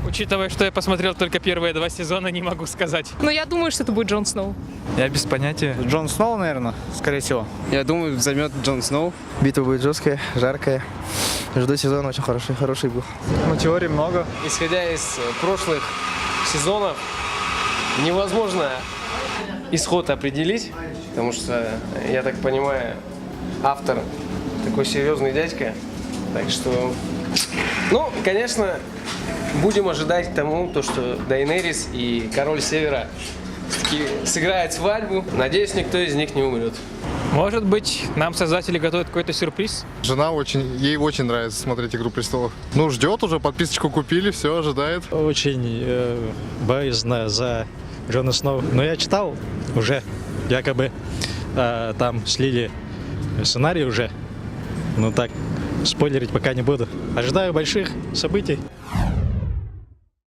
Учитывая, что я посмотрел только первые 2 сезона, не могу сказать. Но я думаю, что это будет Джон Сноу. Я без понятия. Джон Сноу, наверное, скорее всего. Я думаю, займет Джон Сноу. Битва будет жесткая, жаркая. Жду сезон очень хороший был. Ну, теорий много. Исходя из прошлых сезонов, невозможно исход определить, потому что, я так понимаю, автор такой серьезный дядька. Так что, ну, конечно, будем ожидать тому, то, что Дейенерис и Король Севера все-таки сыграют свадьбу. Надеюсь, никто из них не умрет. Может быть, нам создатели готовят какой-то сюрприз? Жена ей очень нравится смотреть «Игру престолов». Ну, ждет уже, подписочку купили, все, ожидает. Очень боязно за Джона Сноу. Но я читал уже, якобы там слили сценарий уже. Ну так, спойлерить пока не буду. Ожидаю больших событий.